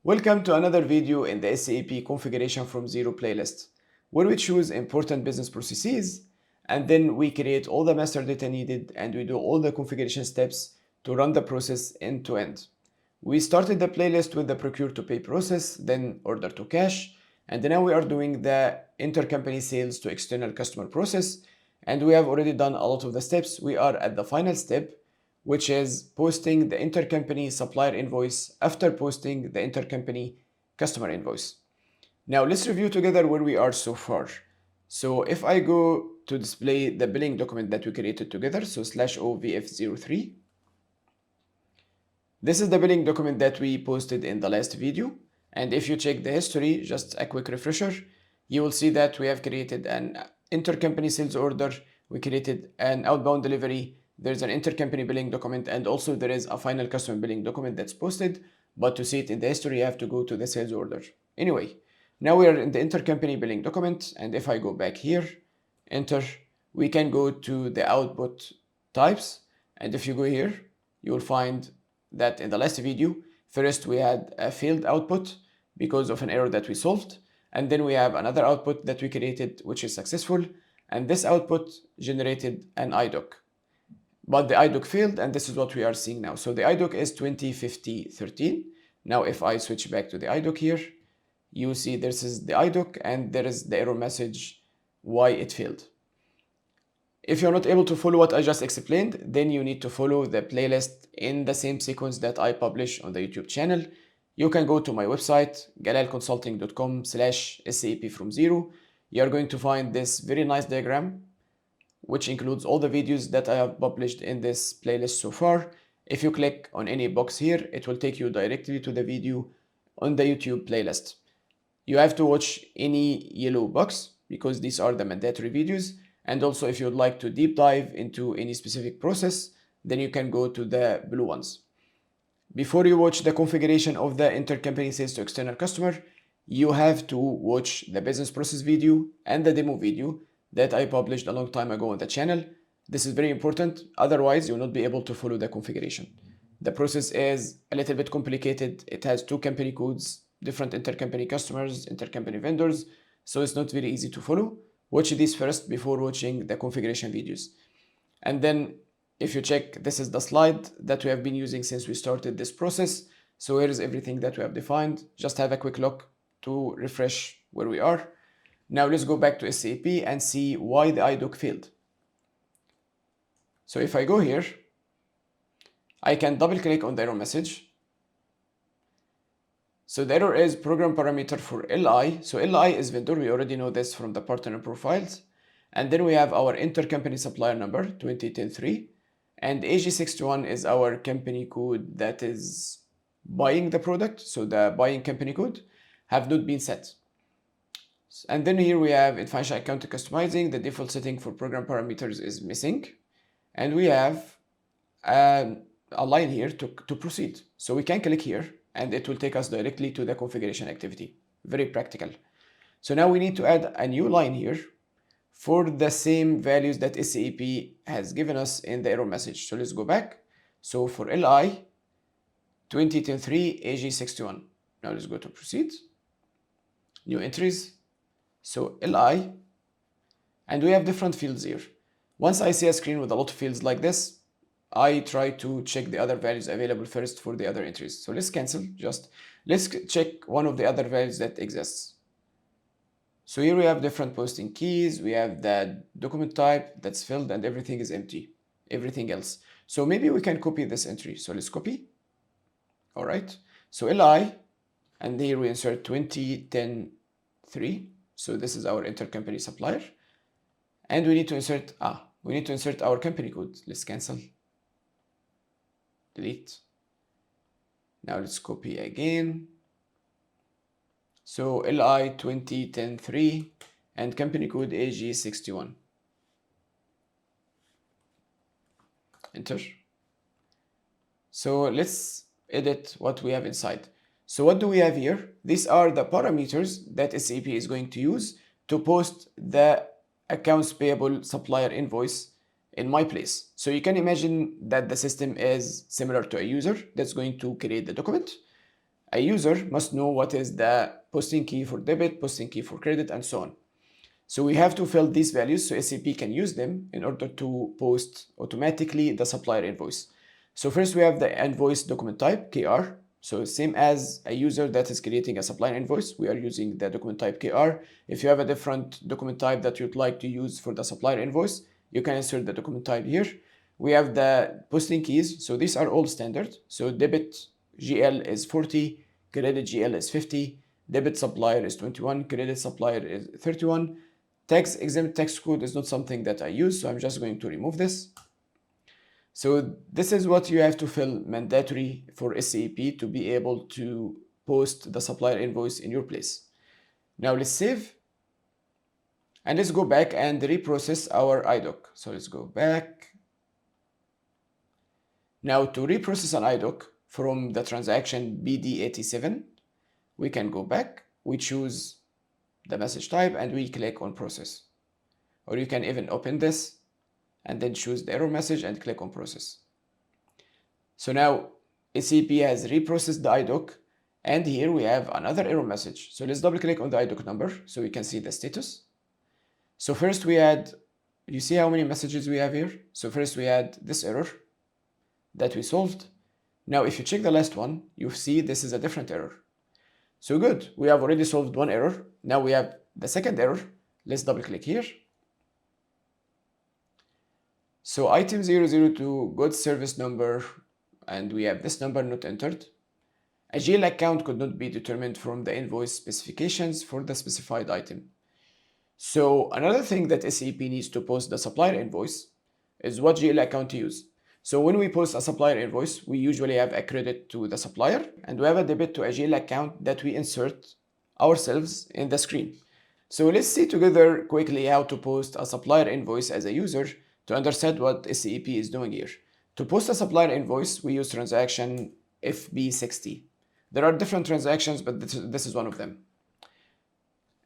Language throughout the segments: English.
Welcome to another video in the SAP Configuration from Zero playlist, where we choose important business processes and then we create all the master data needed and we do all the configuration steps to run the process end to end. We started the playlist with the procure to pay process, then order to cash, and now we are doing the intercompany sales to external customer process, and we have already done a lot of the steps. We are at the final step, which is posting the intercompany supplier invoice after posting the intercompany customer invoice. Now let's review together where we are so far. So if I go to display the billing document that we created together, so /OVF03, this is the billing document that we posted in the last video. And if you check the history, just a quick refresher, you will see that we have created an intercompany sales order, we created an outbound delivery, there's an intercompany billing document, and also there is a final customer billing document that's posted. But to see it in the history, you have to go to the sales order. Anyway, now we are in the intercompany billing document, and if I go back here, enter, we can go to the output types. And if you go here, you will find that in the last video, first we had a failed output because of an error that we solved. And then we have another output that we created, which is successful. And this output generated an IDoc. But the IDoc failed, and this is what we are seeing now. So the IDoc is 205013. Now, if I switch back to the IDoc here, you see this is the IDoc, and there is the error message why it failed. If you're not able to follow what I just explained, then you need to follow the playlist in the same sequence that I publish on the YouTube channel. You can go to my website, galalconsulting.com/SAP from zero. You're going to find this very nice diagram, which includes all the videos that I have published in this playlist so far. If you click on any box here, it will take you directly to the video on the YouTube playlist. You have to watch any yellow box because these are the mandatory videos. And also if you'd like to deep dive into any specific process, then you can go to the blue ones. Before you watch the configuration of the intercompany sales to external customer, you have to watch the business process video and the demo video that I published a long time ago on the channel. This is very important, otherwise you will not be able to follow the configuration. The process is a little bit complicated. It has two company codes, different intercompany customers, intercompany vendors, so it's not very easy to follow. Watch these first before watching the configuration videos. And then if you check, this is the slide that we have been using since we started this process. So here is everything that we have defined. Just have a quick look to refresh where we are. Now let's go back to SAP and see why the IDoc failed. So if I go here, I can double click on the error message. So the error is program parameter for LI. So LI is vendor, we already know this from the partner profiles. And then we have our intercompany supplier number 2010-3. And AG61 is our company code that is buying the product. So the buying company code have not been set. And then here we have in financial account customizing, the default setting for program parameters is missing. And we have a line here to proceed. So we can click here and it will take us directly to the configuration activity. Very practical. So now we need to add a new line here for the same values that SAP has given us in the error message. So let's go back. So for LI 2010-3 AG61. Now let's go to proceed. New entries. So LI, and we have different fields here. Once I see a screen with a lot of fields like this, I try to check the other values available first for the other entries. So let's cancel, let's check one of the other values that exists. So here we have different posting keys, we have the document type that's filled and everything is empty, everything else. So maybe we can copy this entry. So let's copy. All right. So LI, and here we insert 2010-3. So this is our intercompany supplier. And we need to insert, our company code. Let's cancel. Delete. Now let's copy again. So LI 2010-3 and company code AG61. Enter. So let's edit what we have inside. So what do we have here? These are the parameters that SAP is going to use to post the accounts payable supplier invoice in my place. So you can imagine that the system is similar to a user that's going to create the document. a user must know what is the posting key for debit, posting key for credit, and so on. So we have to fill these values so SAP can use them in order to post automatically the supplier invoice. So first we have the invoice document type, KR. So same as a user that is creating a supplier invoice, we are using the document type KR. If you have a different document type that you'd like to use for the supplier invoice, you can insert the document type here. We have the posting keys. So these are all standard. So debit GL is 40, credit GL is 50, debit supplier is 21, credit supplier is 31. Tax exempt tax code is not something that I use, so I'm just going to remove this. So this is what you have to fill mandatory for SAP to be able to post the supplier invoice in your place. Now let's save. And let's go back and reprocess our IDoc. So let's go back. Now to reprocess an IDoc from the transaction BD87, we can go back, we choose the message type, and we click on process. Or you can even open this and then choose the error message and click on process. So now SAP has reprocessed the IDoc, and here we have another error message. So let's double click on the IDoc number so we can see the status. So first we had, you see how many messages we have here? So first we had this error that we solved. Now if you check the last one, you see this is a different error. So good, we have already solved one error. Now we have the second error. Let's double click here. So item 002, goods service number, and we have this number not entered. A GL account could not be determined from the invoice specifications for the specified item. So another thing that SAP needs to post the supplier invoice is what GL account to use. So when we post a supplier invoice, we usually have a credit to the supplier and we have a debit to a GL account that we insert ourselves in the screen. So let's see together quickly how to post a supplier invoice as a user to understand what SAP is doing here. To post a supplier invoice, we use transaction FB60. There are different transactions, but this is one of them.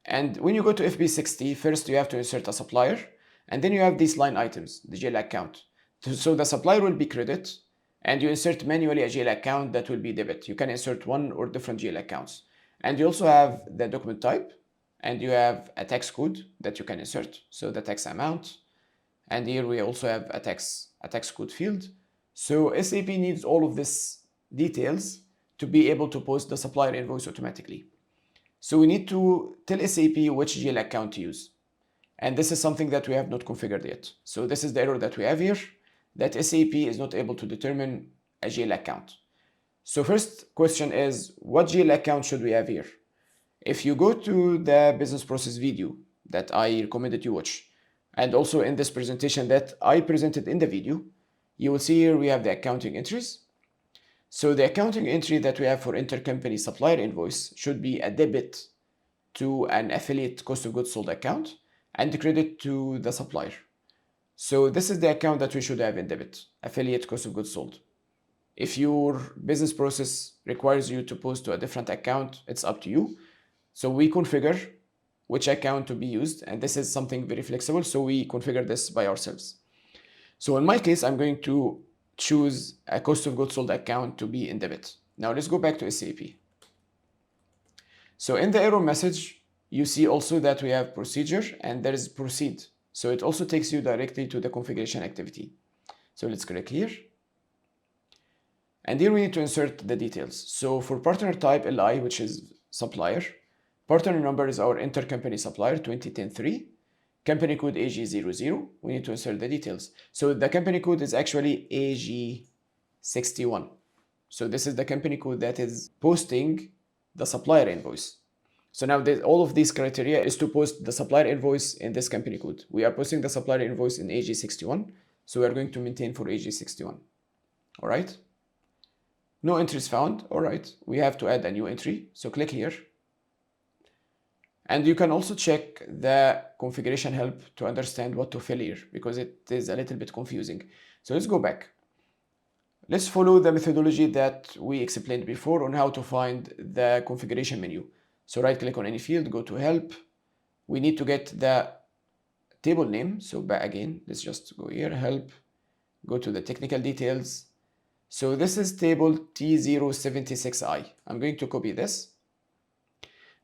And when you go to FB60, first you have to insert a supplier, and then you have these line items, the GL account. So the supplier will be credit, and you insert manually a GL account that will be debit. You can insert one or different GL accounts. And you also have the document type, and you have a tax code that you can insert, so the tax amount. And here we also have a tax code field. So SAP needs all of these details to be able to post the supplier invoice automatically. So we need to tell SAP which GL account to use. And this is something that we have not configured yet. So this is the error that we have here, that SAP is not able to determine a GL account. So first question is, what GL account should we have here? If you go to the business process video that I recommended you watch, and also in this presentation that I presented in the video, you will see here we have the accounting entries. So the accounting entry that we have for intercompany supplier invoice should be a debit to an affiliate cost of goods sold account and credit to the supplier. So this is the account that we should have in debit, affiliate cost of goods sold. If your business process requires you to post to a different account, it's up to you. So we configure which account to be used, and this is something very flexible, so we configure this by ourselves. So in my case, I'm going to choose a cost of goods sold account to be in debit. Now let's go back to SAP. So in the error message, you see also that we have procedure and there is proceed. So it also takes you directly to the configuration activity. So let's click here. And here we need to insert the details. So for partner type LI, which is supplier, partner number is our intercompany supplier 2010-3. Company code AG00, we need to insert the details. So the company code is actually AG61. So this is the company code that is posting the supplier invoice. So now all of these criteria is to post the supplier invoice in this company code. We are posting the supplier invoice in AG61, so we are going to maintain for AG61. All right. No entries found. All right. We have to add a new entry. So click here. And you can also check the configuration help to understand what to fill here, because it is a little bit confusing. So let's go back. Let's follow the methodology that we explained before on how to find the configuration menu. So right click on any field, go to help. We need to get the table name. So back again, let's just go here, help, go to the technical details. So this is table T076I. I'm going to copy this.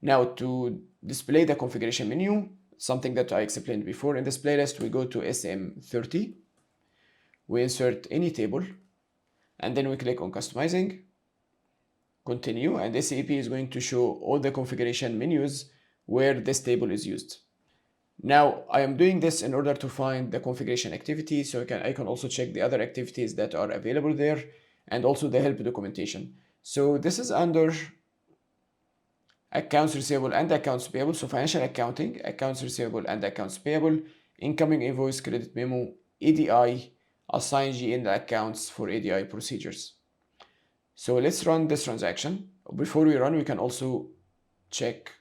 Now to display the configuration menu, something that I explained before, in this playlist we go to SM30, we insert any table, and then we click on Customizing, Continue, and SAP is going to show all the configuration menus where this table is used. Now I am doing this in order to find the configuration activity, so I can also check the other activities that are available there, and also the help documentation. So this is under accounts receivable and accounts payable. So financial accounting, accounts receivable and accounts payable, incoming invoice, credit memo, EDI, assign GL accounts for EDI procedures. So let's run this transaction. Before we run, we can also check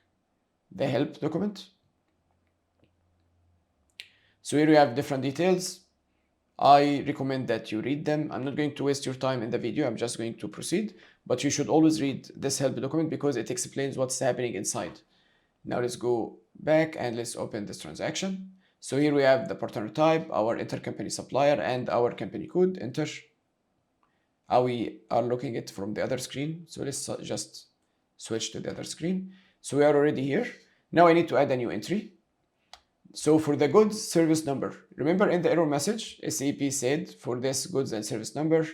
the help document. So here we have different details. I recommend that you read them. I'm not going to waste your time in the video. I'm just going to proceed, but you should always read this help document because it explains what's happening inside. Now let's go back and let's open this transaction. So here we have the partner type, our intercompany supplier, and our company code. Enter. How we are looking at from the other screen. So let's just switch to the other screen. So we are already here. Now I need to add a new entry. So for the goods service number, remember in the error message, SAP said for this goods and service number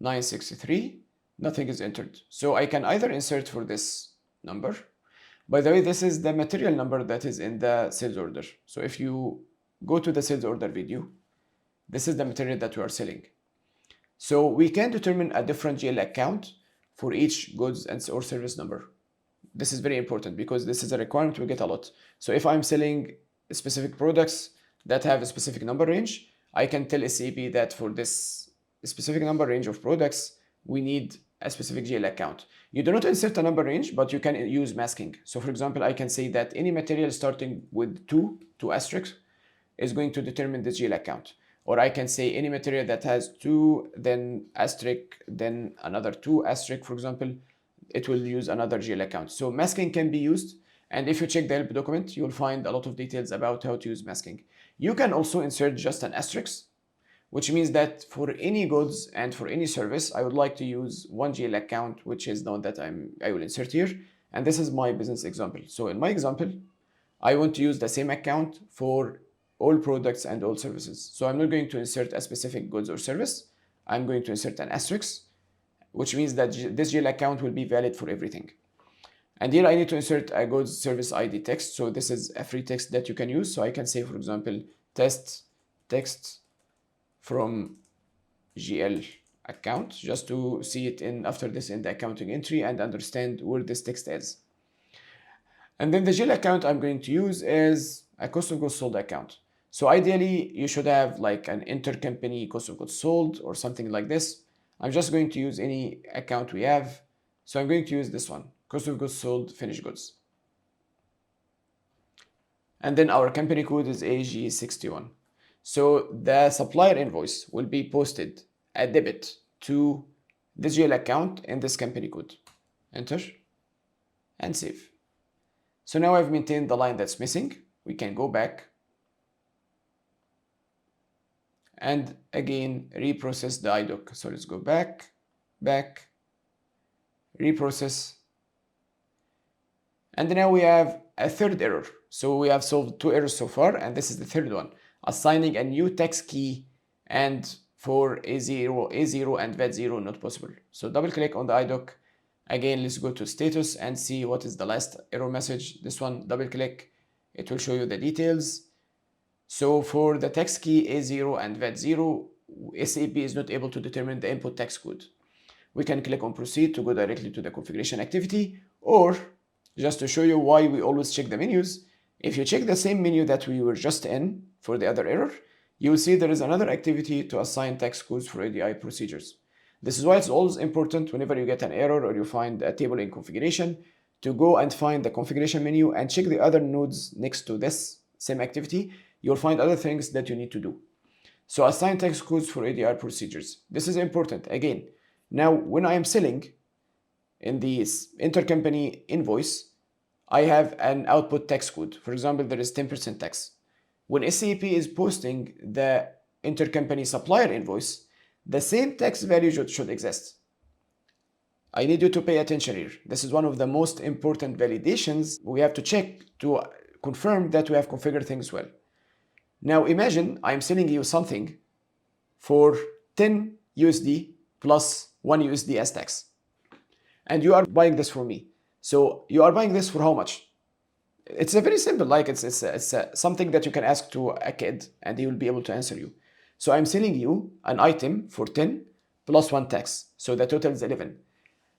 963, nothing is entered. So I can either insert for this number. By the way, this is the material number that is in the sales order. So if you go to the sales order video, this is the material that we are selling. So we can determine a different GL account for each goods and or service number. This is very important because this is a requirement we get a lot. So if I'm selling specific products that have a specific number range, I can tell SAP that for this specific number range of products, we need a specific GL account. You do not insert a number range, but you can use masking. So for example, I can say that any material starting with two asterisks is going to determine the GL account. Or I can say any material that has 2, then asterisk, then another 2 asterisk, for example, it will use another GL account. So masking can be used. And if you check the help document, you'll find a lot of details about how to use masking. You can also insert just an asterisk, which means that for any goods and for any service, I would like to use one GL account, which is the one that I will insert here. And this is my business example. So in my example, I want to use the same account for all products and all services. So I'm not going to insert a specific goods or service. I'm going to insert an asterisk, which means that this GL account will be valid for everything. And here I need to insert a goods service ID text. So this is a free text that you can use. So I can say, for example, test text from GL account, just to see it in after this in the accounting entry and understand where this text is. And then the GL account I'm going to use is a cost of goods sold account. So ideally, you should have like an intercompany cost of goods sold or something like this. I'm just going to use any account we have. So I'm going to use this one, cost of goods sold, finished goods. And then our company code is AG61. So the supplier invoice will be posted a debit to this GL account in this company code. Enter and save. So now I've maintained the line that's missing. We can go back and again reprocess the IDoc. So let's go back, reprocess. And now we have a third error. So we have solved 2 errors so far, and this is the third one. Assigning a new tax key and for A0 and VAT0 not possible. So double click on the IDoc. Again, let's go to status and see what is the last error message. This one, double click, it will show you the details. So for the tax key A0 and VAT0, SAP is not able to determine the input tax code. We can click on proceed to go directly to the configuration activity, or just to show you why we always check the menus, if you check the same menu that we were just in for the other error, you will see there is another activity to assign tax codes for EDI procedures. This is why it's always important whenever you get an error or you find a table in configuration to go and find the configuration menu and check the other nodes next to this same activity. You'll find other things that you need to do. So assign tax codes for EDI procedures. This is important. Again, now when I am selling in this intercompany invoice, I have an output tax code. For example, there is 10% tax. When SAP is posting the intercompany supplier invoice, the same tax value should exist. I need you to pay attention here. This is one of the most important validations we have to check to confirm that we have configured things well. Now imagine I'm selling you something for 10 USD plus 1 USD as tax. And you are buying this for me. So you are buying this for how much? It's a very simple, like it's something that you can ask to a kid and he will be able to answer you. So I'm selling you an item for 10 plus 1 tax. So the total is 11.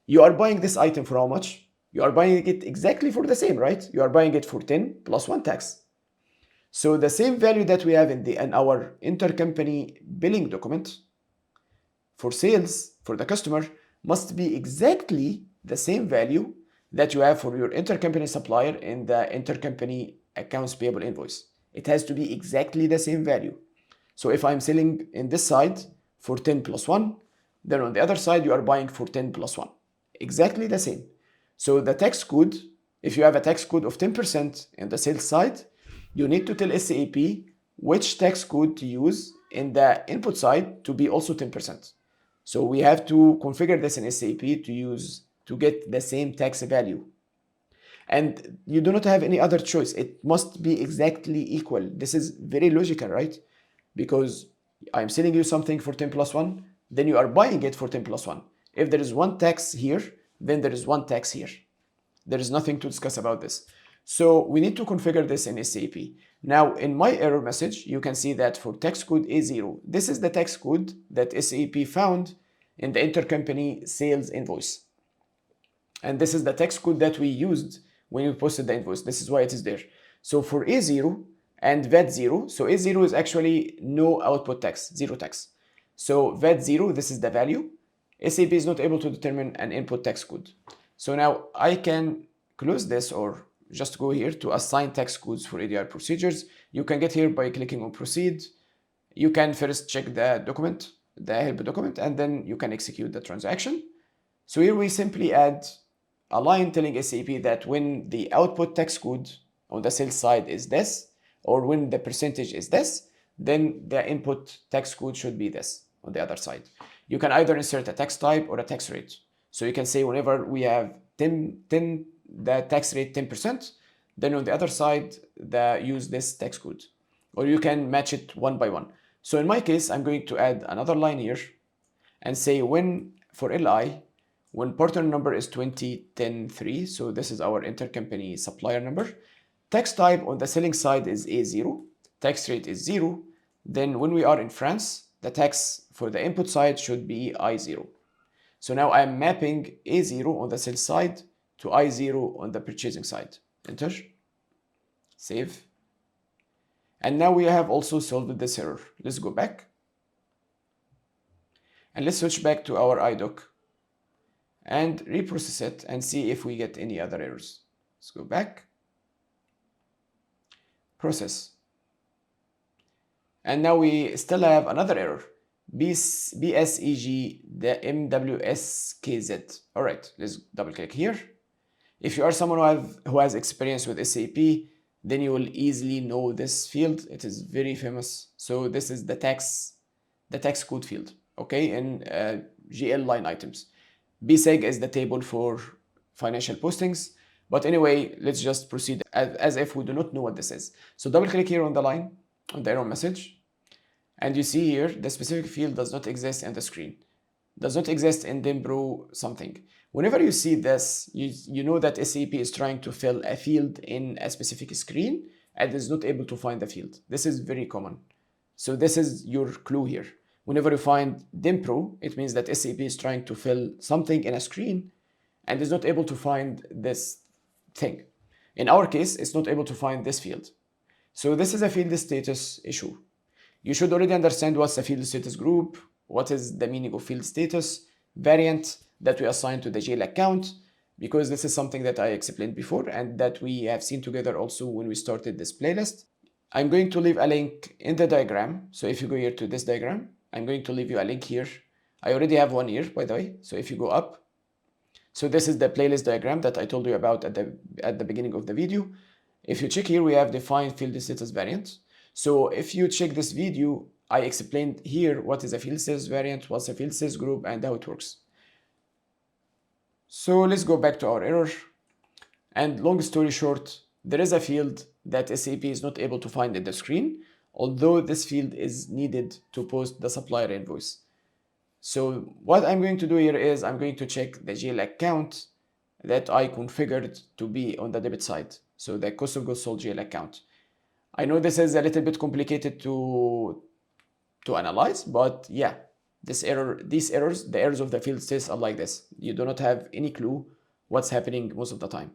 You are buying this item for how much? You are buying it exactly for the same, right? You are buying it for 10 plus 1 tax. So the same value that we have in our intercompany billing document for sales for the customer must be exactly the same value that you have for your intercompany supplier in the intercompany accounts payable invoice. It has to be exactly the same value. So if I'm selling in this side for 10 plus 1, then on the other side you are buying for 10 plus 1. Exactly the same. So the tax code, if you have a tax code of 10% in the sales side, you need to tell SAP which tax code to use in the input side to be also 10%. So we have to configure this in SAP to get the same tax value. And you do not have any other choice. It must be exactly equal. This is very logical, right? Because I'm selling you something for 10 plus 1, then you are buying it for 10 plus 1. If there is one tax here, then there is one tax here. There is nothing to discuss about this. So we need to configure this in SAP. Now in my error message, you can see that for tax code A0, this is the tax code that SAP found in the intercompany sales invoice. And this is the tax code that we used when we posted the invoice. This is why it is there. So for A0 and VAT0, so A0 is actually no output tax, zero tax. So VAT0, this is the value. SAP is not able to determine an input tax code. So now I can close this or just go here to assign tax codes for EDI procedures. You can get here by clicking on proceed. You can first check the document, the help document, and then you can execute the transaction. So here we simply add a line telling SAP that when the output tax code on the sales side is this, or when the percentage is this, then the input tax code should be this on the other side. You can either insert a tax type or a tax rate. So you can say whenever we have the tax rate 10%, then on the other side, use this tax code. Or you can match it one by one. So in my case, I'm going to add another line here and say when, for LI, when partner number is 20103, so this is our intercompany supplier number, tax type on the selling side is A0, tax rate is 0, then when we are in France, the tax for the input side should be I0. So now I'm mapping A0 on the sales side to I0 on the purchasing side. Enter, save. And now we have also solved this error. Let's go back. And let's switch back to our IDoc and reprocess it and see if we get any other errors. Let's go back. Process. And now we still have another error. BSEG-MWSKZ. All right, let's double click here. If you are someone who has experience with SAP, then you will easily know this field. It is very famous. So this is the tax code field, okay, in GL line items. BSEG is the table for financial postings. But anyway, let's just proceed as if we do not know what this is. So double click here on the line, on the error message. And you see here, the specific field does not exist in the screen. Does not exist in Dimbro something. Whenever you see this, you know that SAP is trying to fill a field in a specific screen and is not able to find the field. This is very common. So this is your clue here. Whenever you find Dimbro, it means that SAP is trying to fill something in a screen and is not able to find this thing. In our case, it's not able to find this field. So this is a field status issue. You should already understand what's a field status group, what is the meaning of field status, variant that we assign to the GL account, because this is something that I explained before and that we have seen together also when we started this playlist. I'm going to leave a link in the diagram. So if you go here to this diagram, I'm going to leave you a link here. I already have one here, by the way. So if you go up, so this is the playlist diagram that I told you about at the beginning of the video. If you check here, we have defined field status variant. So if you check this video, I explained here what is a field status variant, what's a field status group, and how it works. So let's go back to our error. And long story short, there is a field that SAP is not able to find in the screen, although this field is needed to post the supplier invoice. So what I'm going to do here is I'm going to check the GL account that I configured to be on the debit side. So the cost of goods sold GL account. I know this is a little bit complicated to analyze, but yeah, these errors, the errors of the field status are like this. You do not have any clue what's happening most of the time.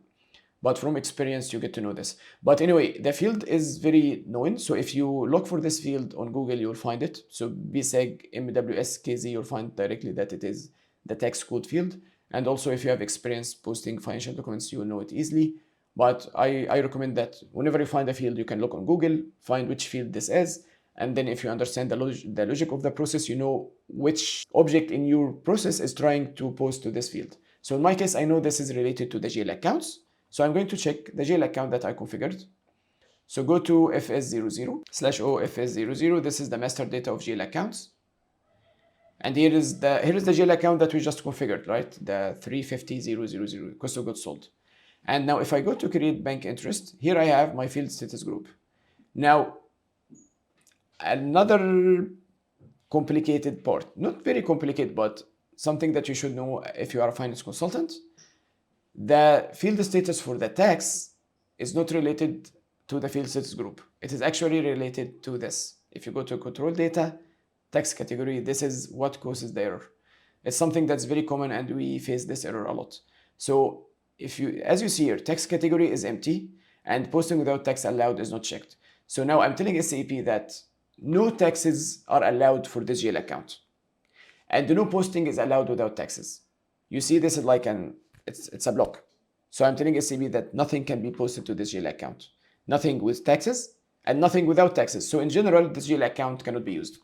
But from experience, you get to know this. But anyway, the field is very known. So if you look for this field on Google, you'll find it. So BSEG-MWSKZ, you'll find directly that it is the tax code field. And also, if you have experience posting financial documents, you will know it easily. But I recommend that whenever you find a field, you can look on Google, find which field this is. And then if you understand the logic of the process, you know which object in your process is trying to post to this field. So in my case, I know this is related to the GL accounts. So I'm going to check the GL account that I configured. So go to FS00/O FS00. This is the master data of GL accounts. And here is the GL account that we just configured, right? The 350,000 cost of goods sold. And now if I go to create bank interest, here I have my field status group. Now, another complicated part, not very complicated, but something that you should know if you are a finance consultant. The field status for the tax is not related to the field status group. It is actually related to this. If you go to control data, tax category, this is what causes the error. It's something that's very common and we face this error a lot. So as you see here, tax category is empty and posting without tax allowed is not checked. So now I'm telling SAP that no taxes are allowed for this GL account. And no posting is allowed without taxes. You see this is like it's a block. So I'm telling SAP that nothing can be posted to this GL account. Nothing with taxes and nothing without taxes. So in general, this GL account cannot be used.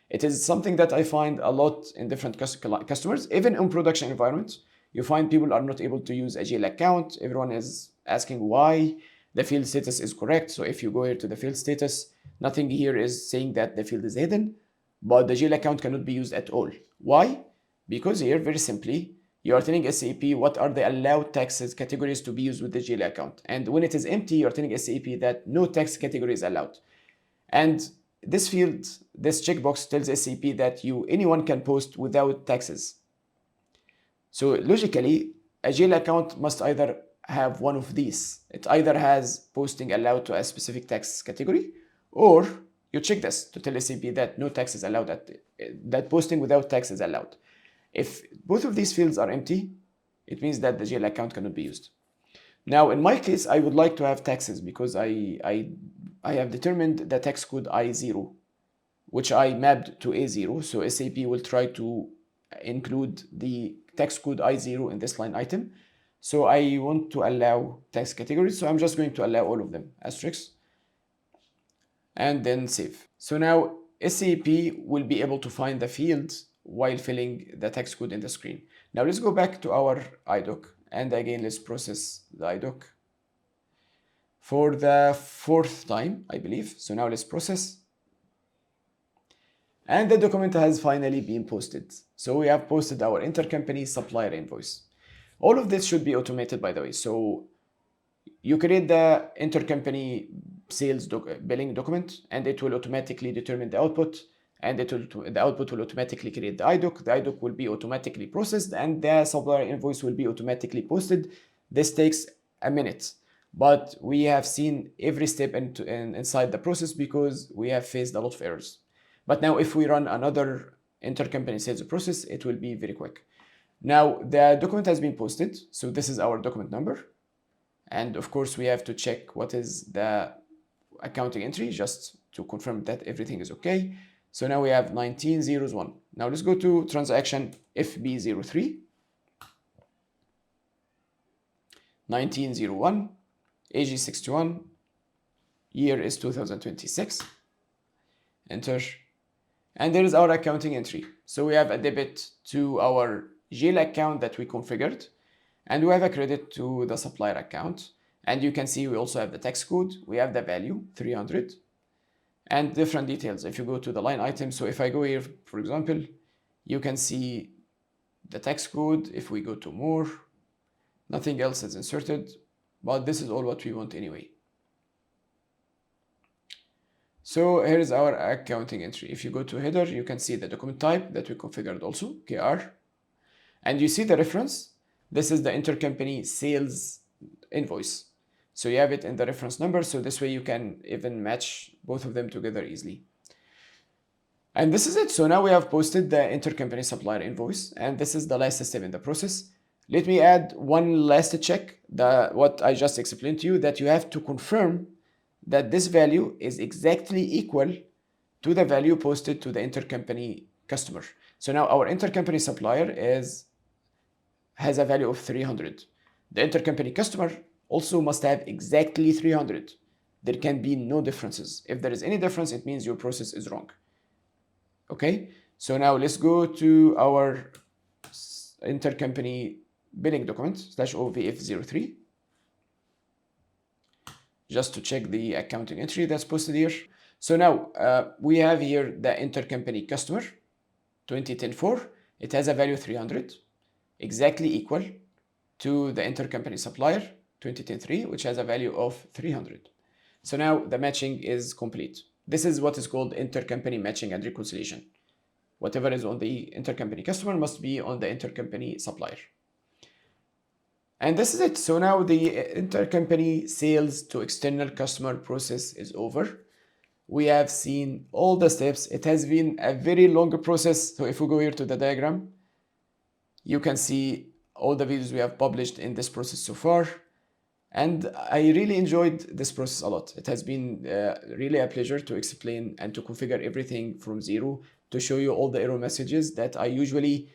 It is something that I find a lot in different customers. Even in production environments, you find people are not able to use a GL account. Everyone is asking why. The field status is correct. So if you go here to the field status, nothing here is saying that the field is hidden, but the GL account cannot be used at all. Why? Because here, very simply, you are telling SAP what are the allowed taxes categories to be used with the GL account. And when it is empty, you're telling SAP that no tax category is allowed. And this field, this checkbox tells SAP that anyone can post without taxes. So logically, a GL account must either have one of these. It either has posting allowed to a specific tax category, or you check this to tell SAP that no tax is allowed, that posting without tax is allowed. If both of these fields are empty, it means that the GL account cannot be used. Now, in my case, I would like to have taxes because I have determined the tax code I0, which I mapped to A0. So SAP will try to include the tax code I0 in this line item. So I want to allow tax categories. So I'm just going to allow all of them, asterisks, and then save. So now SAP will be able to find the field while filling the tax code in the screen. Now let's go back to our IDoc. And again, let's process the IDoc for the 4th time, I believe. So now let's process. And the document has finally been posted. So we have posted our intercompany supplier invoice. All of this should be automated, by the way. So you create the intercompany sales billing document, and it will automatically determine the output. And the output will automatically create the IDoc. The IDoc will be automatically processed, and the supplier invoice will be automatically posted. This takes a minute, but we have seen every step inside the process because we have faced a lot of errors. But now if we run another intercompany sales process, it will be very quick. Now the document has been posted. So this is our document number. And of course we have to check what is the accounting entry just to confirm that everything is okay. So now we have 1901. Now let's go to transaction FB03. 1901, AG61, year is 2026. Enter. And there is our accounting entry. So we have a debit to our GL account that we configured, and we have a credit to the supplier account. And you can see we also have the tax code. We have the value 300. and different details. If you go to the line item, so if I go here, for example, you can see the tax code. If we go to more, nothing else is inserted, but this is all what we want anyway. So here's our accounting entry. If you go to header, you can see the document type that we configured also, KR. And you see the reference. This is the intercompany sales invoice. So you have it in the reference number. So this way you can even match both of them together easily. And this is it. So now we have posted the intercompany supplier invoice, and this is the last step in the process. Let me add one last check, what I just explained to you, that you have to confirm that this value is exactly equal to the value posted to the intercompany customer. So now our intercompany supplier has a value of 300. The intercompany customer also must have exactly 300. There can be no differences. If there is any difference, it means your process is wrong. Okay, so now let's go to our intercompany billing document /OVF03 just to check the accounting entry that's posted here. So now we have here the intercompany customer 2010-4. It has a value 300, exactly equal to the intercompany supplier 2010-3, which has a value of 300. So now the matching is complete. This is what is called intercompany matching and reconciliation. Whatever is on the intercompany customer must be on the intercompany supplier. And this is it. So now the intercompany sales to external customer process is over. We have seen all the steps. It has been a very long process. So if we go here to the diagram, you can see all the videos we have published in this process so far. And I really enjoyed this process a lot. It has been really a pleasure to explain and to configure everything from zero, to show you all the error messages that I usually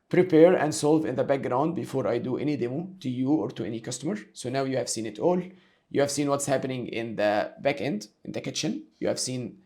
prepare and solve in the background before I do any demo to you or to any customer. So now you have seen it all. You have seen what's happening in the back end, in the kitchen. You have seen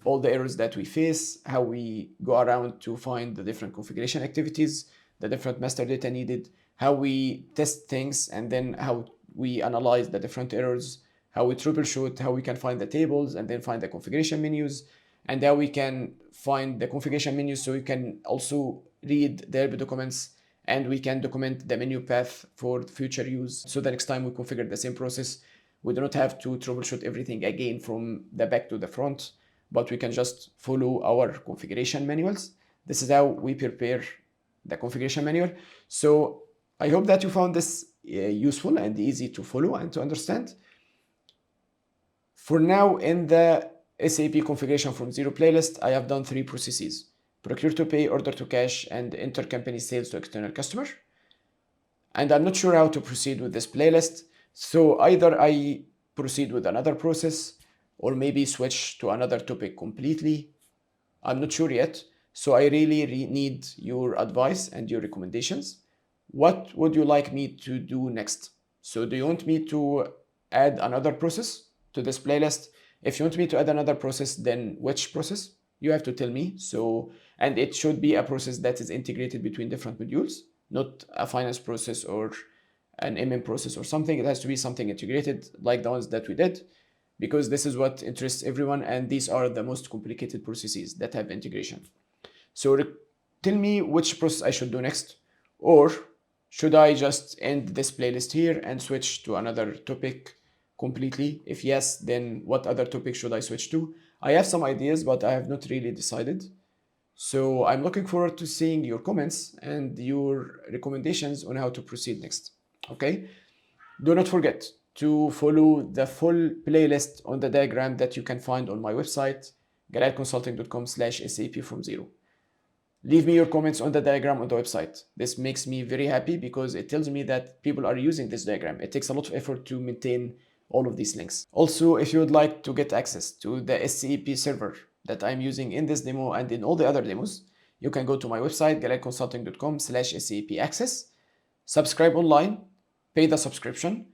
all the errors that we face, how we go around to find the different configuration activities, the different master data needed, how we test things, and then how we analyze the different errors, how we troubleshoot, how we can find the tables and then find the configuration menus, and how we can find the configuration menus so we can also read the help documents, and we can document the menu path for future use. So the next time we configure the same process, we do not have to troubleshoot everything again from the back to the front, but we can just follow our configuration manuals. This is how we prepare the configuration manual. So I hope that you found this useful and easy to follow and to understand. For now, in the SAP configuration from zero playlist, I have done 3 processes: procure to pay, order to cash, and intercompany sales to external customer. And I'm not sure how to proceed with this playlist. So either I proceed with another process or maybe switch to another topic completely. I'm not sure yet. So I really need your advice and your recommendations. What would you like me to do next? So do you want me to add another process to this playlist? If you want me to add another process, then which process? You have to tell me. So, and it should be a process that is integrated between different modules, not a finance process or an MM process or something. It has to be something integrated like the ones that we did, because this is what interests everyone, and these are the most complicated processes that have integration. So tell me which process I should do next, or should I just end this playlist here and switch to another topic completely? If yes, then what other topic should I switch to? I have some ideas, but I have not really decided. So I'm looking forward to seeing your comments and your recommendations on how to proceed next. Okay? Do not forget to follow the full playlist on the diagram that you can find on my website, galalconsulting.com/SAP from zero. Leave me your comments on the diagram on the website. This makes me very happy because it tells me that people are using this diagram. It takes a lot of effort to maintain all of these links. Also, if you would like to get access to the SAP server that I'm using in this demo and in all the other demos, you can go to my website, galalconsulting.com/SAP access, subscribe online, pay the subscription,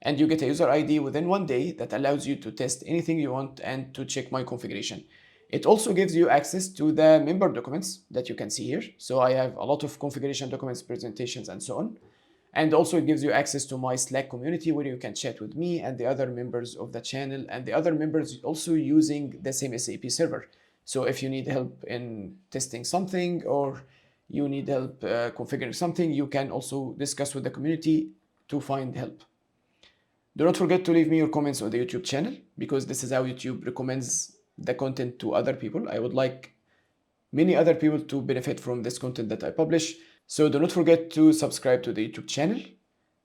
and you get a user ID within 1 day that allows you to test anything you want and to check my configuration. It also gives you access to the member documents that you can see here. So I have a lot of configuration documents, presentations, and so on. And also it gives you access to my Slack community where you can chat with me and the other members of the channel, and the other members also using the same SAP server. So if you need help in testing something or you need help configuring something, you can also discuss with the community to find help. Do not forget to leave me your comments on the YouTube channel, because this is how YouTube recommends the content to other people. I would like many other people to benefit from this content that I publish. So do not forget to subscribe to the YouTube channel,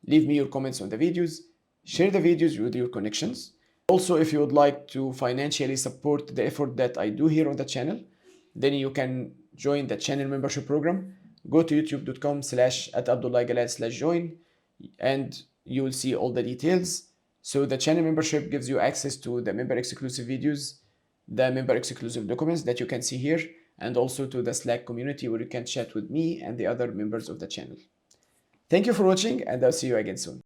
leave me your comments on the videos, share the videos with your connections. Also, if you would like to financially support the effort that I do here on the channel, then you can join the channel membership program. Go to youtube.com/@abdullahgalal/join and you will see all the details. So the channel membership gives you access to the member exclusive videos, the member exclusive documents that you can see here, and also to the Slack community where you can chat with me and the other members of the channel. Thank you for watching, and I'll see you again soon.